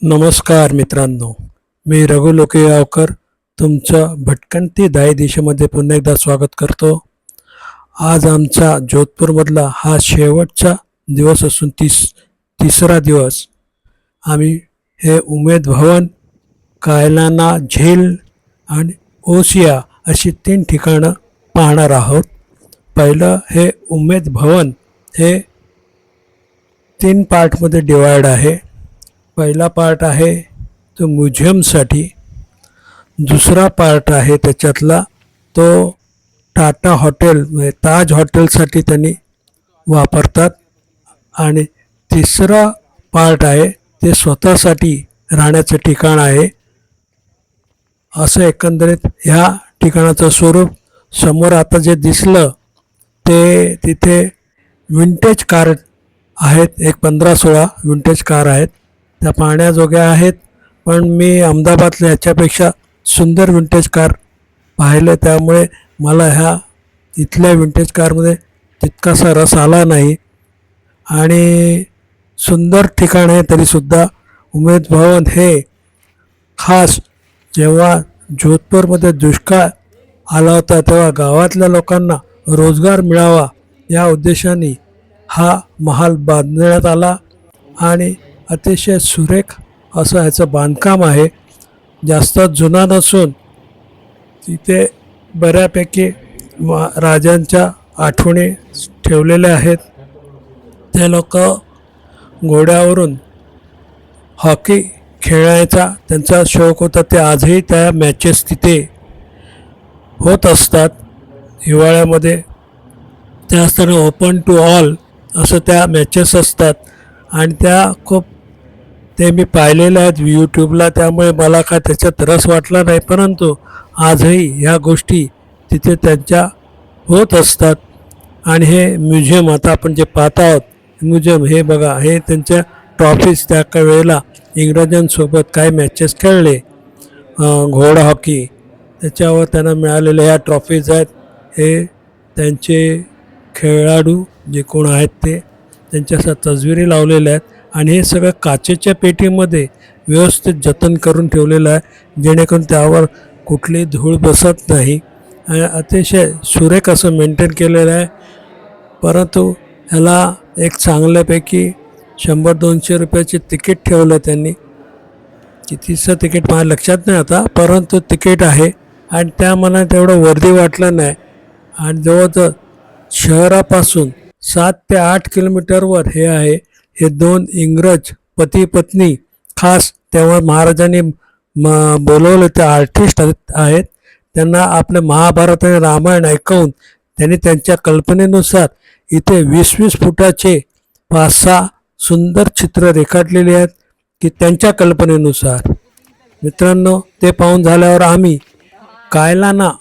नमस्कार मित्रांनो, मी रघु लोकेगावकर तुमचं भटकंती दाई दिशेमध्ये पुन्हा एकदा स्वागत करतो. आज आमचा जोधपूरमधला हा शेवटचा दिवस असून तिसरा दिवस. आम्ही हे उमेद भवन, कायलाना झील आणि ओसिया अशी 3 ठिकाणं पाहणार आहोत. पहिलं हे उमेद भवन, हे 3 पार्टमध्ये डिवाइड आहे. पहिला पार्ट आहे तो म्युझियमसाठी, दुसरा पार्ट आहे त्याच्यातला तो टाटा हॉटेल म्हणजे ताज हॉटेलसाठी त्यांनी वापरतात, आणि तिसरा पार्ट आहे ते स्वतःसाठी राहण्याचं ठिकाण आहे. असं एकंदरीत ह्या ठिकाणाचं स्वरूप. समोर आता जे दिसलं ते तिथे विंटेज कार आहेत, एक 15-16 विंटेज कार आहेत. त्या पाहण्याजोग्या आहेत, पण मी अहमदाबादला ह्याच्यापेक्षा सुंदर विंटेज कार पाहिले, त्यामुळे मला ह्या इथल्या विंटेज कारमध्ये तितकासा रस आला नाही. आणि सुंदर ठिकाण आहे तरीसुद्धा उमेद भवन हे खास जेव्हा जोधपूरमध्ये दुष्काळ आला होता तेव्हा गावातल्या लोकांना रोजगार मिळावा या उद्देशाने हा महाल बांधण्यात आला, आणि अतिशय सुरेख असं ह्याचं बांधकाम आहे. जास्त जुना नसून तिथे बऱ्यापैकी राजांच्या आठवणी ठेवलेल्या आहेत. ते लोक घोड्यावरून हॉकी खेळायचा त्यांचा शौक होता. ते आजही त्या मॅचेस तिथे होत असतात. हिवाळ्यामध्ये त्या असताना ओपन टू ऑल असं त्या मॅचेस असतात, आणि त्या खूप ते मी पाहिलेले आहेत यूट्यूबला, त्यामुळे मला काय त्याच्यात रस वाटला नाही. परंतु आजही ह्या गोष्टी तिथे त्यांच्या होत असतात. आणि हे म्युझियम आता आपण जे पाहत आहोत म्युझियम, हे बघा, हे त्यांच्या ट्रॉफीज त्या काही वेळेला इंग्रजांसोबत काय मॅचेस खेळले घोडा हॉकी, त्याच्यावर त्यांना मिळालेल्या ह्या ट्रॉफीज आहेत. हे त्यांचे खेळाडू जे कोण आहेत ते त्यांच्या तस्विरी लावलेल्या आहेत, आणि हे सगळं काचेच्या पेटीमध्ये व्यवस्थित जतन करून ठेवलेलं आहे, जेणेकरून त्यावर कुठली धूळ बसत नाही. अतिशय सुरेख असं मेंटेन केलेलं आहे. परंतु ह्याला एक चांगल्यापैकी 100-200 रुपयाचे तिकीट ठेवलं त्यांनी. कितीचं तिकीट मला लक्षात नाही आता, परंतु तिकीट आहे, आणि त्या मनात एवढं वर्दी वाटलं नाही. आणि जवळजवळ शहरापासून 7 ते 8 किलोमीटरवर हे आहे. हे 2 इंग्रज पती पत्नी, खास तेव्हा महाराजांनी बोलवले ते आर्टिस्ट आहेत. त्यांना आपले महाभारत आणि रामायण ऐकवून त्यांनी त्यांच्या कल्पनेनुसार इथे 20-20 फुटाचे 5-6 सुंदर चित्र रेखाटलेली आहेत की त्यांच्या कल्पनेनुसार. मित्रांनो, ते पाहून झाल्यावर आम्ही कायलाना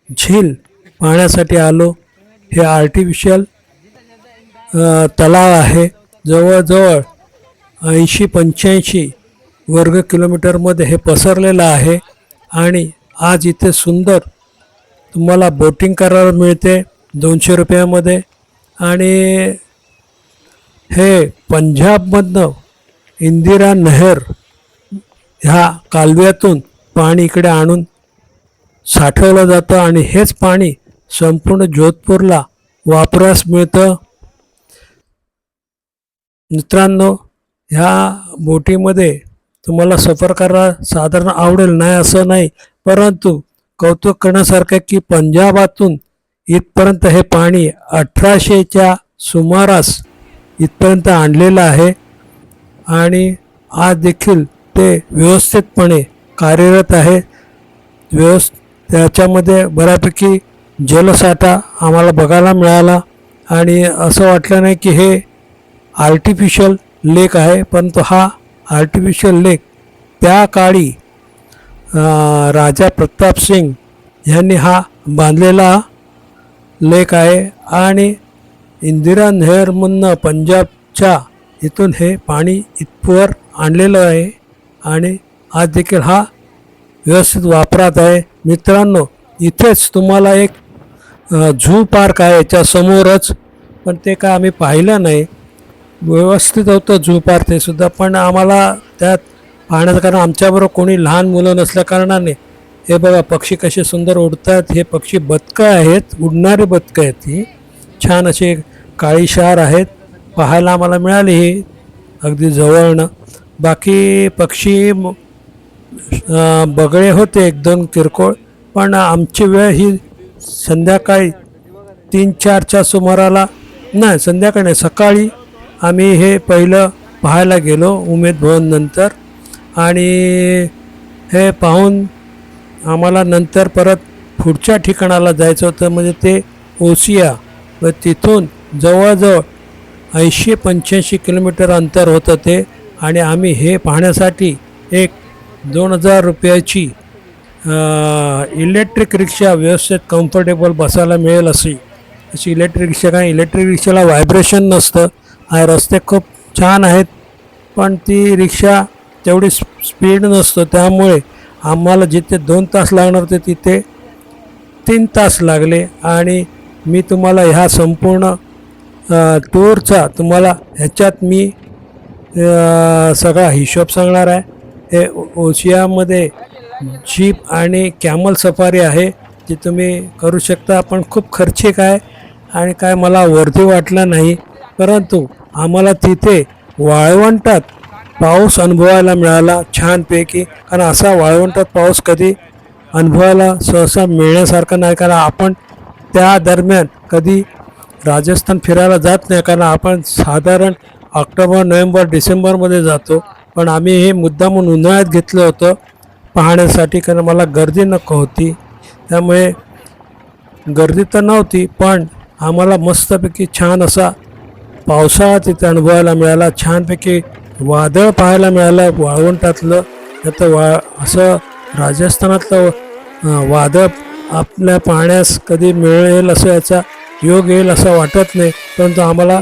झील पाहण्यासाठी आलो. हे आर्टिफिशियल तलाव आहे. जवळजवळ 80-85 वर्ग किलोमीटरमध्ये हे पसरलेलं आहे, आणि आज इथे सुंदर तुम्हाला बोटिंग करायला मिळते 200 रुपयामध्ये. आणि हे पंजाबमधनं इंदिरा नहर ह्या कालव्यातून पाणी इकडे आणून साठवलं जातं, आणि हेच पाणी संपूर्ण जोधपूरला वापरास मिळतं. मित्रांनो, ह्या बोटीमध्ये तुम्हाला सफर करायला साधारण आवडेल, नाही असं नाही, परंतु कौतुक करण्यासारखं की पंजाबातून इथपर्यंत हे पाणी 1800च्या सुमारास इथपर्यंत आणलेलं आहे, आणि आज देखील ते व्यवस्थितपणे कार्यरत आहे. त्याच्यामध्ये बऱ्यापैकी जलसाठा आम्हाला बघायला मिळाला, आणि असं वाटलं नाही की हे आर्टिफिशियल लेक आहे, परंतु हा आर्टिफिशियल लेक त्या काळी राजा प्रताप सिंग यांनी हा बांधलेला लेक आहे. आणि इंदिरा नहरमधनं पंजाबच्या इथून हे पाणी इथवर आणलेलं आहे, आणि आज देखील हा व्यवस्थित वापरात आहे. मित्रांनो, इथेच तुम्हाला एक झू पार्क आहे याच्या समोरच, पण ते काय आम्ही पाहिलं नाही. व्यवस्थित होतं झू पार्क ते सुद्धा, पण आम्हाला त्यात पाहण्याचं, कारण आमच्याबरोबर कोणी लहान मुलं नसल्या कारणाने हे बघा पक्षी कसे सुंदर उडतात. हे पक्षी बदकं आहेत, उडणारी बदकं आहेत. ही छान असे काळीशार आहेत, पाहायला आम्हाला मिळाली ही अगदी जवळनं. बाकी पक्षी बगळे होते एक दोन किरकोळ, पण आमची वेळ ही संध्याकाळी 3-4च्या सुमाराला, नाही संध्याकाळी नाही, सकाळी आम्ही हे पहिलं पाहायला गेलो उमेद भवन नंतर. आणि हे पाहून आम्हाला नंतर परत पुढच्या ठिकाणाला जायचं होतं, म्हणजे ते ओसिया, व तिथून जवळजवळ 80-85 किलोमीटर अंतर होतं ते. आणि आम्ही हे पाहण्यासाठी एक 2,000 रुपयाची इलेक्ट्रिक रिक्षा, व्यवस्थित कम्फर्टेबल बसायला मिळेल अशी इलेक्ट्रिक रिक्षा. काय इलेक्ट्रिक रिक्षाला व्हायब्रेशन नसतं आणि रस्ते खूप छान आहेत, पण ती रिक्षा तेवढी स्पीड नसतं, त्यामुळे आम्हाला जिथे 2 तास लागणार होते तिथे 3 तास लागले. आणि मी तुम्हाला ह्या संपूर्ण टूरचा तुम्हाला ह्याच्यात मी सगळा हिशोब सांगणार आहे. हे ओसियामध्ये जीप आणि कॅमल सफारी आहे, जी तुम्ही करू शकता, पण खूप खर्चिक आहे आणि काय मला वर्दी वाटला नाही. परंतु आम्हाला तिथे वाळवंटात पाऊस अनुभवायला मिळाला छानपैकी, कारण असा वाळवंटात पाऊस कधी अनुभवायला सहसा मिळण्यासारखं नाही, कारण आपण त्या दरम्यान कधी राजस्थान फिरायला जात नाही, कारण आपण साधारण ऑक्टोबर, नोव्हेंबर, डिसेंबरमध्ये जातो. पण आम्ही हे मुद्दामून उन्हाळ्यात घेतलं होतं पाहण्यासाठी, कारण मला गर्दी नको होती. त्यामुळे गर्दी तर नव्हती, पण आम्हाला मस्तपैकी छान असा पावसाळा तिथे अनुभवायला मिळाला. छानपैकी वादळ पाहायला मिळालं वाळवंटातलं. तर असं राजस्थानातलं वादळ आपल्या पाहण्यास कधी मिळेल असं, याचा योग येईल असं वाटत नाही, परंतु आम्हाला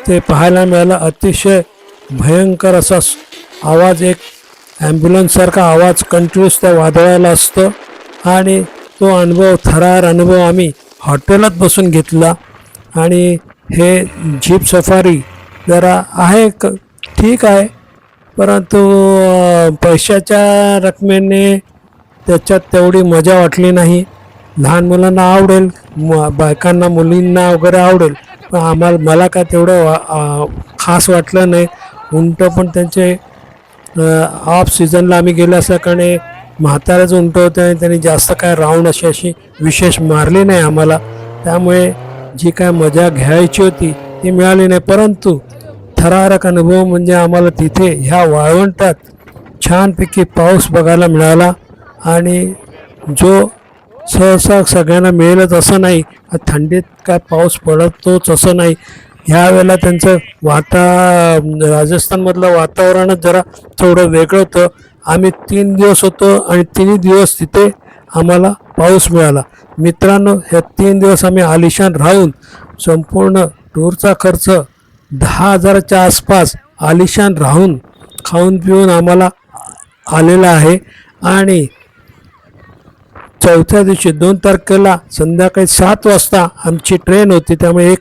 ते पाहायला मिळालं. अतिशय भयंकर असा आवाज, एक ॲम्ब्युलन्ससारखा आवाज कंटिन्यूस त्या वादळाला असतो. आणि तो अनुभव, थरार अनुभव आम्ही हॉटेलात बसून घेतला. आणि हे जीप सफारी जरा आहे ठीक आहे, परंतु पैशाच्या रकमेने त्याच्यात तेवढी मजा वाटली नाही. लहान मुलांना आवडेल, बायकांना, मुलींना वगैरे आवडेल, पण मला काय तेवढं खास वाटलं नाही. उंट पण त्यांचे ऑफ सीझनला आम्ही गेलो असल्याकारणे म्हाताऱ्याचं उंट होतं आणि त्यांनी जास्त काय राऊंड अशी विशेष मारली नाही आम्हाला, त्यामुळे जी काय मजा घ्यायची होती ती मिळाली नाही. परंतु थरारक अनुभव म्हणजे आम्हाला तिथे ह्या वाळवंटात छानपैकी पाऊस बघायला मिळाला. आणि जो सहसा सगळ्यांना मिळेलच असं नाही, थंडीत काय पाऊस पडतोच असं नाही. ह्या वेळेला त्यांचं राजस्थानमधलं वातावरणच जरा थोडं वेगळं होतं. आम्ही 3 दिवस होतो आणि 3 दिवस तिथे आम्हाला पाऊस मिळाला. मित्रांनो, ह्या 3 दिवस आम्ही आलिशान राहून संपूर्ण टूरचा खर्च 10,000च्या आसपास आलिशान राहून खाऊन पिऊन आम्हाला आलेला आहे. आणि चौथ्या दिवशी 2 तारखेला संध्याकाळी 7 वाजता आमची ट्रेन होती, त्यामुळे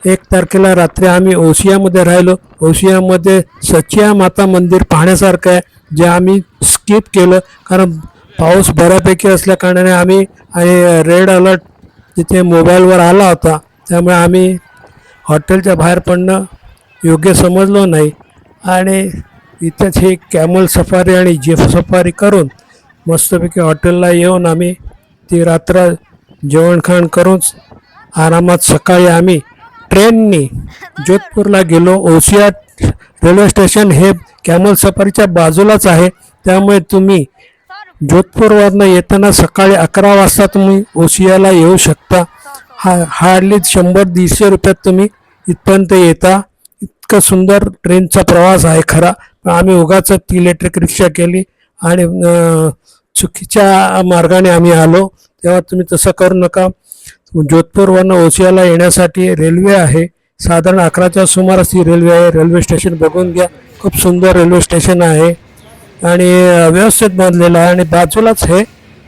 1 तारखेला रात्री आम्ही ओसियामध्ये राहिलो. ओसियामध्ये सचिया माता मंदिर पाहण्यासारखं आहे, जे आम्ही स्किप केलं, कारण पाऊस बऱ्यापैकी असल्याकारणाने आम्ही रेड अलर्ट तिथे मोबाईलवर आला होता, त्यामुळे आम्ही हॉटेलच्या बाहेर पडणं योग्य समजलो नाही. आणि इथंच हे कॅमल सफारी आणि जीप सफारी करून मस्तपैकी हॉटेलला येऊन आम्ही ती रात्र जेवणखाण करून आरामात सकाळी आम्ही ट्रेननी जोधपूरला गेलो. ओसिया रेल्वे स्टेशन हे कॅमल सफारीच्या बाजूलाच आहे, त्यामुळे तुम्ही जोधपूरवरनं येताना सकाळी 11 वाजता तुम्ही ओसियाला येऊ शकता. हार्डली 100-150 रुपयात तुम्ही इथपर्यंत येता. इतकं सुंदर ट्रेनचा प्रवास आहे खरा, पण आम्ही उगाच ती इलेक्ट्रिक रिक्षा केली आणि चुकीच्या मार्गाने आम्ही आलो. तेव्हा तुम्ही तसं करू नका. जोधपूरवरनं ओसियाला येण्यासाठी रेल्वे आहे, साधारण 11च्या सुमारास ही रेल्वे आहे. रेल्वे स्टेशन बघून घ्या, खूप सुंदर रेल्वे स्टेशन आहे आणि व्यवस्थित बांधलेलं आहे. आणि बाजूलाच हे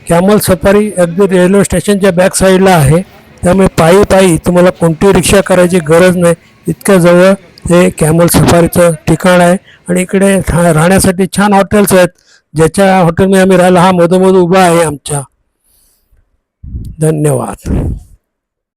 कॅमल सफारी अगदी रेल्वे स्टेशनच्या बॅक साईडला आहे, त्यामुळे पायी तुम्हाला कोणतीही रिक्षा करायची गरज नाही. इतक्या जवळ हे कॅमल सफारीचं ठिकाण आहे आणि इकडे राहण्यासाठी छान हॉटेल्स आहेत. ज्याच्या हॉटेलमध्ये आम्ही राहिलो हा मधोमध उभा आहे आमच्या. धन्यवाद.